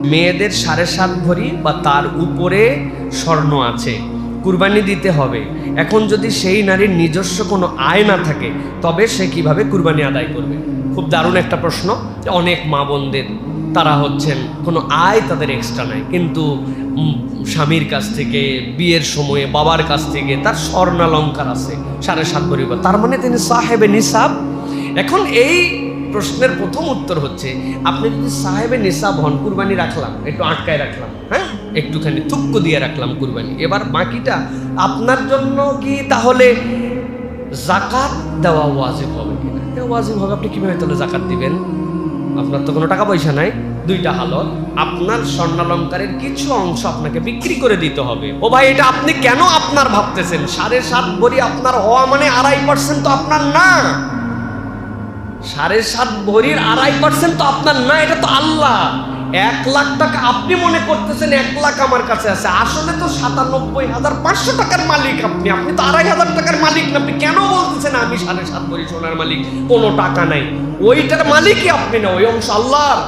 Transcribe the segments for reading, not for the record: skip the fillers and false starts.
মেয়েদের 7.5 ভরি বা তার উপরে স্বর্ণ আছে, কুরবানি দিতে হবে। এখন যদি সেই নারীর নিজস্ব কোনো আয় না থাকে তবে সে কিভাবে কুরবানি আদায় করবে? খুব দারুণ একটা প্রশ্ন। অনেক মা বোনদের তারা হচ্ছেন কোনো আয় তাদের এক্সট্রা নাই, কিন্তু স্বামীর কাছ থেকে বিয়ের সময়ে বাবার কাছ থেকে তার স্বর্ণালঙ্কার আছে 7.5 ভরি, তার মানে তিনি সাহেবে নিসাব। এখন এই প্রশ্নের প্রথম উত্তর হচ্ছে, আপনি যদি সাহেবে নিসাব হন, কুরবানি রাখলাম, একটু আটকায় রাখলাম, হ্যাঁ, একটুখানি থুক্কু দিয়ে রাখলাম কুরবানি, এবার বাকিটা আপনার জন্য কি তাহলে জাকাত দেওয়া ওয়াজিব হবে কিনা? ওয়াজিব হবে। আপনি কিভাবে তাহলে জাকাত দিবেন? আপনার তো কোনো টাকা পয়সা নাই। দুইটা হালত, আপনার স্বর্ণালঙ্কারের কিছু অংশ আপনাকে বিক্রি করে দিতে হবে। ও ভাই, এটা আপনি কেন আপনার ভাবতেছেন? 7.5 ভরি আপনার হওয়া মানে 2.5% তো আপনার না। 7.5 ভরির 2.5% তো আপনার না, এটা তো আল্লাহ। 1 লাখ টাকা আপনি মনে করতেছেন 1 লাখ আমার কাছে আছে, আসলে তো 97,500 টাকার মালিক আপনি। আপনি তো 2,500 টাকার মালিক না। আপনি কেন বলতেছেন আমি 7.5 ভরি সোনার মালিক, কোনো টাকা নাই? ওইটার মালিকই আপনি না, ওই অংশ আল্লাহর।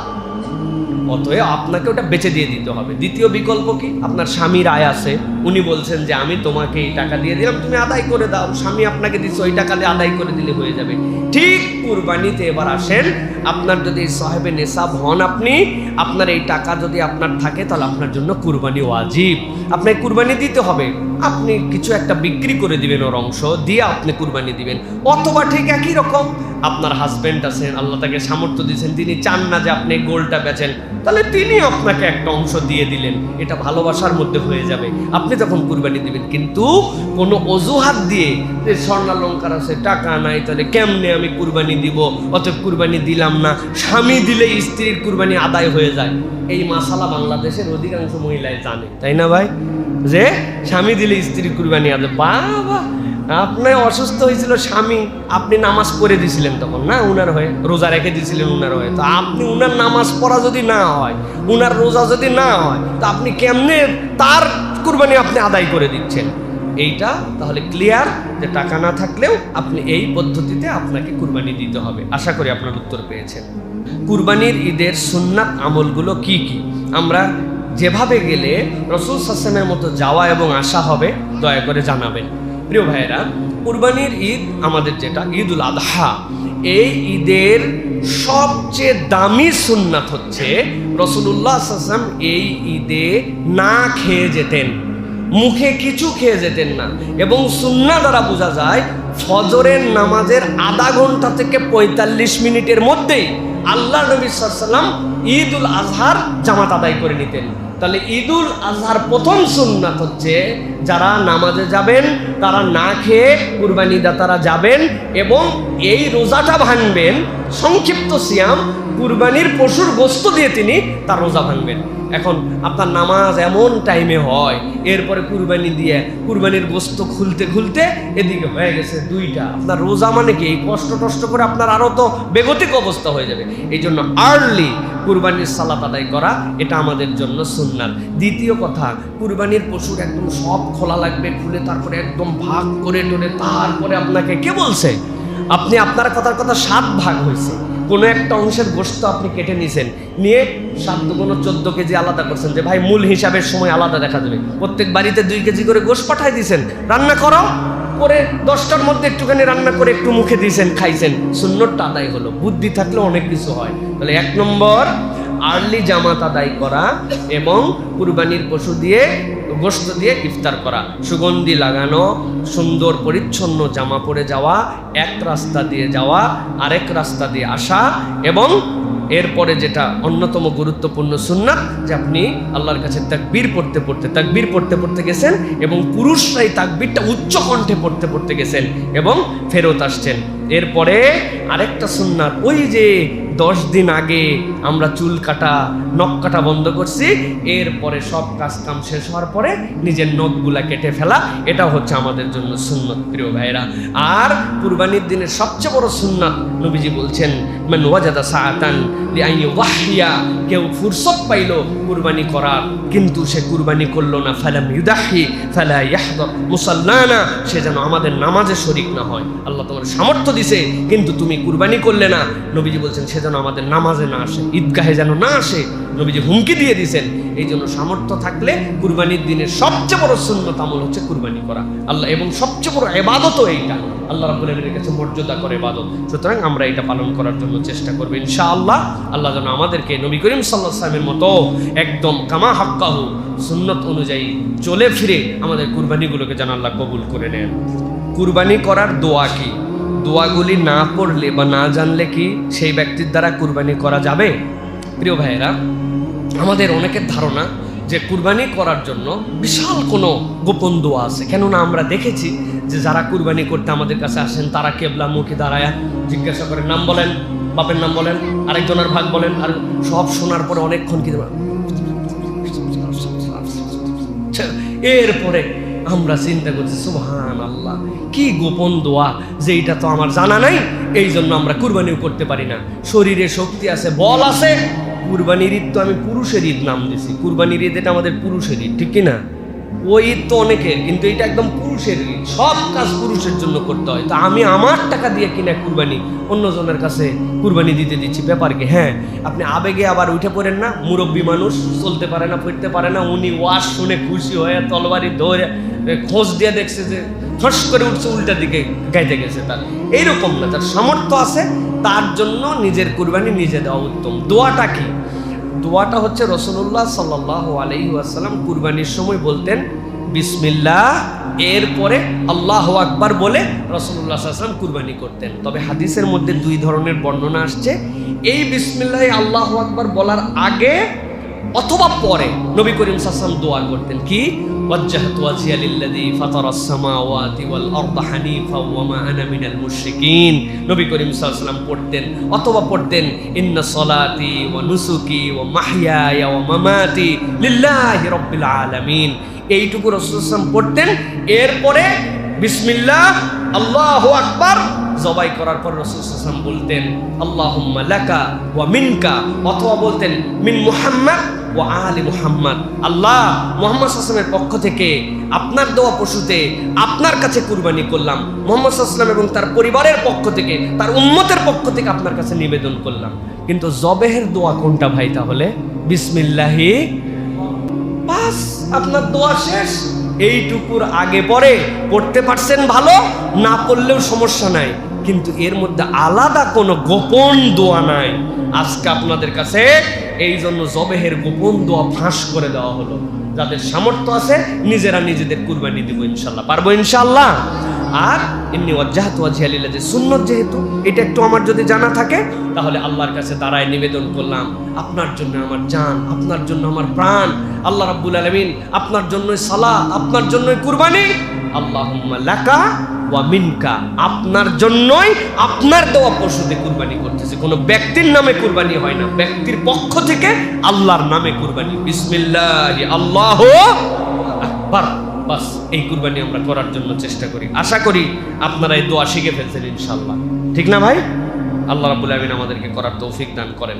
অতএব আপনাকে ওটা বেচে দিয়ে দিতে হবে। দ্বিতীয় বিকল্প কি? আপনার স্বামীর আয় আছে, উনি বলছেন যে আমি তোমাকে এই টাকা দিয়ে দিলাম, তুমি আদায় করে দাও। স্বামী আপনাকে দিচ্ছে, ওই টাকা দিয়ে আদায় করে দিলে হয়ে যাবে। ঠিক কুরবানিতে এবার আসেন, আপনার যদি সাহেবে নেশাব হন, আপনি আপনার এই টাকা যদি আপনার থাকে তাহলে আপনার জন্য কুরবানি ওয়াজিব। আপনাকে কুরবানি দিতে হবে। আপনি কিছু একটা বিক্রি করে দিবেন, ওর অংশ দিয়ে আপনি কুরবানি দিবেন। অথবা ঠিক একই রকম আপনার হাজবেন্ড আছেন, আল্লাহ তাকে সামর্থ্য দিয়েছেন, তিনি চান না যে আপনি গোল্ডটা বেচেন, তাহলে তিনি আপনাকে একটা অংশ দিয়ে দিলেন, এটা ভালোবাসার মধ্যে হয়ে যাবে। আপনি তখন কুরবানি দিবেন। কিন্তু কোনো অজুহাত দিয়ে যে স্বর্ণালঙ্কার আছে, টাকা নাই, তাহলে কেমনে আমি কুরবানি দিব, অতএব কুরবানি দিলাম না, স্বামী দিলে স্ত্রীর কুরবানি আদায় হয়ে যায়, এই মাসালা বাংলাদেশের অধিকাংশ মহিলাই জানে, তাই না ভাই? যে স্বামী দিলে স্ত্রীর কুরবানি আদায়। বাবা, আপনার অসুস্থ হয়েছিল স্বামী, আপনি নামাজ পড়ে দিয়েছিলেন তখন, না উনার হয়ে, রোজা রেখে দিয়েছিলেন উনার হয়ে, তো আপনি উনার নামাজ পড়া যদি না হয়, উনার রোজা যদি না হয়, তো আপনি কেমনে তার কুরবানি আপনি আদায় করে দিচ্ছেন? এইটা তাহলে ক্লিয়ার যে টাকা না থাকলেও আপনি এই পদ্ধতিতে আপনাকে কুরবানি দিতে হবে। আশা করি আপনার উত্তর পেয়েছেন। কুরবানির ঈদের সুন্নাত আমলগুলো কি কি? আমরা যেভাবে গেলে রাসূল সাল্লাল্লাহু আলাইহি ওয়াসাল্লামের মতো যাওয়া এবং আসা হবে দয়া করে জানাবেন। প্রিয় ভাইয়েরা, কুরবানির ঈদ আমাদের যেটা ঈদুল আদহা, এই ঈদের সবচেয়ে দামি সুন্নাত হচ্ছে রাসূলুল্লাহ সাল্লাল্লাহু আলাইহি ওয়াসাল্লাম এই ঈদে না খেয়ে যেতেন, মুখে কিছু খেয়ে যেতেন না। এবং সুন্নাহ দ্বারা বোঝা যায় ফজরের নামাজের আধা ঘন্টা থেকে 45 মিনিটের মধ্যেই আল্লাহ নবী সাল্লাল্লাহু আলাইহি ওয়াসাল্লাম ঈদুল আজহার জামাত আদায় করে নিতেন। তাহলে ঈদুল আজহার প্রথম সুন্নাত হচ্ছে যারা নামাজে যাবেন তারা না খেয়ে কুরবানি দাতারা যাবেন এবং এই রোজাটা ভাঙবেন, সংক্ষিপ্ত সিয়াম, কুরবানির পশুর গোশত দিয়ে তিনি তার রোজা ভাঙবেন। এখন আপনার নামাজ এমন টাইমে হয়, এরপরে কুরবানি দিয়ে কুরবানির গোশত খুলতে খুলতে এদিকে হয়ে গেছে 2টা। আপনার রোজা মানে কি? এই কষ্ট করে আপনার আরও তো বেগতিক অবস্থা হয়ে যাবে। এই জন্য আর্লি কুরবানির সালাত আদায় করা এটা আমাদের জন্য সুন্নাত। দ্বিতীয় কথা, কুরবানির পশুর একদম সব খোলা লাগবে, খুলে তারপরে একদম ভাগ করে টোলে, তারপরে আপনাকে কে বলছে? আপনি আপনার কথার কথা 7 ভাগ হয়েছে, কোনো একটা অংশের গোশত আপনি কেটে নিছেন, নিয়ে 7 দুগুণ 14 কেজি আলাদা করছেন, যে ভাই মূল হিসাবের সময় আলাদা দেখা যাবে। প্রত্যেক বাড়িতে 2 কেজি করে গোশত পাঠাই দিয়েছেন, রান্না করো করে 10টার মধ্যে একটুখানি রান্না করে একটু মুখে দিয়েছেন, খাইছেন, সুন্নতটা আদায় হলো। বুদ্ধি থাকলে অনেক কিছু হয়। তাহলে 1 নম্বর আর্লি জামাত আদায় করা এবং কুরবানির পশু দিয়ে গোশত দিয়ে ইফতার করা, সুগন্ধি লাগানো, সুন্দর পরিচ্ছন্ন জামা পরে যাওয়া, এক রাস্তা দিয়ে যাওয়া, আরেক রাস্তা দিয়ে আসা, এবং এরপরে যেটা অন্যতম গুরুত্বপূর্ণ সুন্নাত যে আপনি আল্লাহর কাছে তাকবীর পড়তে পড়তে গেছেন এবং পুরুষরাই তাকবীরটা উচ্চ কণ্ঠে পড়তে গেছেন এবং ফেরত আসছেন। এরপরে আরেকটা সুন্নাত, ওই যে 10 দিন আগে আমরা চুল কাটা, নখ কাটা বন্ধ করছি, এরপরে সব কাজ কাম শেষ হওয়ার পরে নিজের নখগুলা কেটে ফেলা, এটা হচ্ছে আমাদের জন্য সুন্নাত। প্রিয় ভাইরা, আর কুরবানির দিনের সবচেয়ে বড় সুন্নাত নবীজি বলছেন, মান ওয়াজাদা সাআতান লিআন ইউদাহিয়া, কেউ ফুরসত পাইল কুরবানি করার কিন্তু সে কুরবানি করলো না, ফালাম ইউদাহি ফালা ইয়াহদার মুসাল্লানা, সে যেন আমাদের নামাজে শরীক না হয়। আল্লাহ তোমার সামর্থ্য দিছে, কিন্তু তুমি কুরবানি করলে না। নবীজি বলছেন সে যেন আমাদের নামাজে না আসে, ঈদগাহে যেন না আসে। নবীজি হুমকি দিয়ে দিয়েছেন। এই জন্য সামর্থ্য থাকলে কুরবানির দিনের সবচেয়ে বড় সুন্নত আমল হচ্ছে কুরবানি করা আল্লাহ, এবং সবচেয়ে বড় ইবাদতও এইটা, আল্লাহ রাব্বুল আলামিনের কাছে মর্যাদা করে ইবাদত। সুতরাং আমরা এটা পালন করার জন্য চেষ্টা করব ইনশাআল্লাহ। আল্লাহ যেন আমাদেরকে নবী করিম সাল্লাল্লাহু আলাইহি ওয়াসাল্লামের মতো একদম কামা হাক্কাহু সুন্নত অনুযায়ী চলে ফিরে আমাদের কুরবানিগুলোকে যেন আল্লাহ কবুল করে নেন। কুরবানি করার দোয়া কি? দোয়াগুলি না পড়লে বা না জানলে কি সেই ব্যক্তির দ্বারা কুরবানি করা যাবে? প্রিয় ভাইয়েরা, আমাদের অনেকের ধারণা যে কুরবানি করার জন্য বিশাল কোনো গোপন দোয়া আছে। কেননা আমরা দেখেছি যে যারা কুরবানি করতে আমাদের কাছে আসেন তারা কেবলা মুখে দাঁড়ায়া জিজ্ঞাসা করেন, নাম বলেন, বাপের নাম বলেন, আরেকজনের ভাগ বলেন, আর সব শোনার পরে অনেকক্ষণ কি এরপরে আমরা চিন্তা করছি সুবহানাল্লাহ, কি গোপন দোয়া যে এটা তো আমার জানা নাই, এই জন্য আমরা কুরবানিও করতে পারি না। শরীরে শক্তি আছে, বল আছে, কুরবানির ঈদ তো আমি পুরুষের ঈদ নাম দিছি। কুরবানির ঈদ এটা আমাদের পুরুষের ঈদ, ঠিক কিনা? ওই ঈদ তো অনেকের, কিন্তু এটা একদম পুরুষের ঈদ, সব কাজ পুরুষের জন্য করতে হয়। তো আমি আমার টাকা দিয়ে কিনা কুরবানি অন্যজনের কাছে কুরবানি দিতে দিচ্ছি, ব্যাপার কি? হ্যাঁ, আপনি আবেগে আবার উঠে পড়েন না। মুরব্বী মানুষ, চলতে পারে না, ফিরতে পারে না, উনি ওয়াজ শুনে খুশি হয়ে তলবারি ধরে খোঁজ দিয়ে দেখছে যে ঠস করে উঠছে, উল্টা দিকে গাইতে গেছে। তার এইরকম না, তার সামর্থ্য আছে, তার জন্য নিজের কুরবানি নিজে দেওয়া উত্তম। দোয়াটা কি? দোয়াটা হচ্ছে রাসূলুল্লাহ সাল্লাল্লাহু আলাইহি ওয়াসাল্লাম কুরবানির সময় বলতেন বিসমিল্লাহ, এরপরে আল্লাহু আকবার বলে রাসূলুল্লাহ সাল্লাল্লাহু আলাইহি ওয়াসাল্লাম কুরবানি করতেন। তবে হাদিসের মধ্যে দুই ধরনের বর্ণনা আসছে। এই বিসমিল্লাহ আল্লাহু আকবার বলার আগে অথবা পরে নবী করিম সাল্লাল্লাহু আলাইহি ওয়াসাল্লাম দোয়া করতেন কি? ওয়াজ্জাহতু ওয়াজহিয়া লিল্লাযী ফাতারাস সামাওয়াতি ওয়াল আরদা হানিফা ওয়া মা আনা মিনাল মুশরিকিন। নবী করিম সাল্লাল্লাহু আলাইহি ওয়াসাল্লাম পড়তেন, অথবা পড়তেন ইন্না সলাতি ওয়া নুসুকি ওয়া মাহইয়ায়া ওয়া মামাতি লিল্লাহি রাব্বিল আলামিন। এইটুকু রাসূল সাল্লাল্লাহু আলাইহি ওয়াসাল্লাম পড়তেন। এরপরে বিসমিল্লাহ আল্লাহু আকবার জবাই করার পর রাসূল সাল্লাল্লাহু আলাইহি ওয়াসাল্লাম বলতেন আল্লাহুম্মা লাকা ওয়া মিনকা, অথবা বলতেন মিন মুহাম্মদ ওয়া আলি মুহাম্মদ। আল্লাহ, মুহাম্মদ সাল্লাল্লাহু আলাইহি ওয়াসাল্লামের পক্ষ থেকে আপনার দেওয়া পশুতে আপনার কাছে কুরবানি করলাম। মুহাম্মদ সাল্লাল্লাহু আলাইহি ওয়াসাল্লাম এবং তার পরিবারের পক্ষ থেকে, তার উম্মতের পক্ষ থেকে আপনার কাছে নিবেদন করলাম। কিন্তু জবেহের দোয়া কোনটা ভাই? তাহলে বিসমিল্লাহি, বাস আপনার দোয়া শেষ। এইটুকুর আগে পরে পড়তে পারছেন ভালো, না পড়লেও সমস্যা নাই, কিন্তু এর মধ্যে আলাদা কোনো গোপন দোয়া নাই। আজকে আপনাদের কাছে এই জন্য জবেহের গোপন দোয়া ফাঁস করে দেওয়া হলো। যাদের সামর্থ্য আছে নিজেরা নিজেদের কুরবানি দিব ইনশাল্লাহ, পারবো ইনশাল্লাহ। আর এমনি ওয়াজ্জাহতু ওয়াজহিয়া লিল্লাযী সুন্নত, যেহেতু এটা একটু আমার যদি জানা থাকে, তাহলে আল্লাহর কাছে দাঁড়ায় নিবেদন করলাম আপনার জন্য আমার জান, আপনার জন্য আমার প্রাণ, আল্লাহ রাব্বুল আলামিন আপনার জন্যই সালাত, আপনার জন্যই কুরবানি। আল্লাহুম্মা লাকা ওয়া মিনকা, আপনার জন্যই আপনার দেওয়া পশুতে কুরবানি করতেছে। কোনো ব্যক্তির নামে কুরবানি হয় না, ব্যক্তির পক্ষ থেকে আল্লাহর নামে কুরবানি। বিসমিল্লাহি আল্লাহু আকবার। বাস এই কুরবানি আমরা করার জন্য চেষ্টা করি। আশা করি আপনারা এই দোয়া শিখে ফেলছেন ইনশাআল্লাহ, ঠিক না ভাই? আল্লাহ রাব্বুল আলামিন আমাদেরকে করার তৌফিক দান করেন।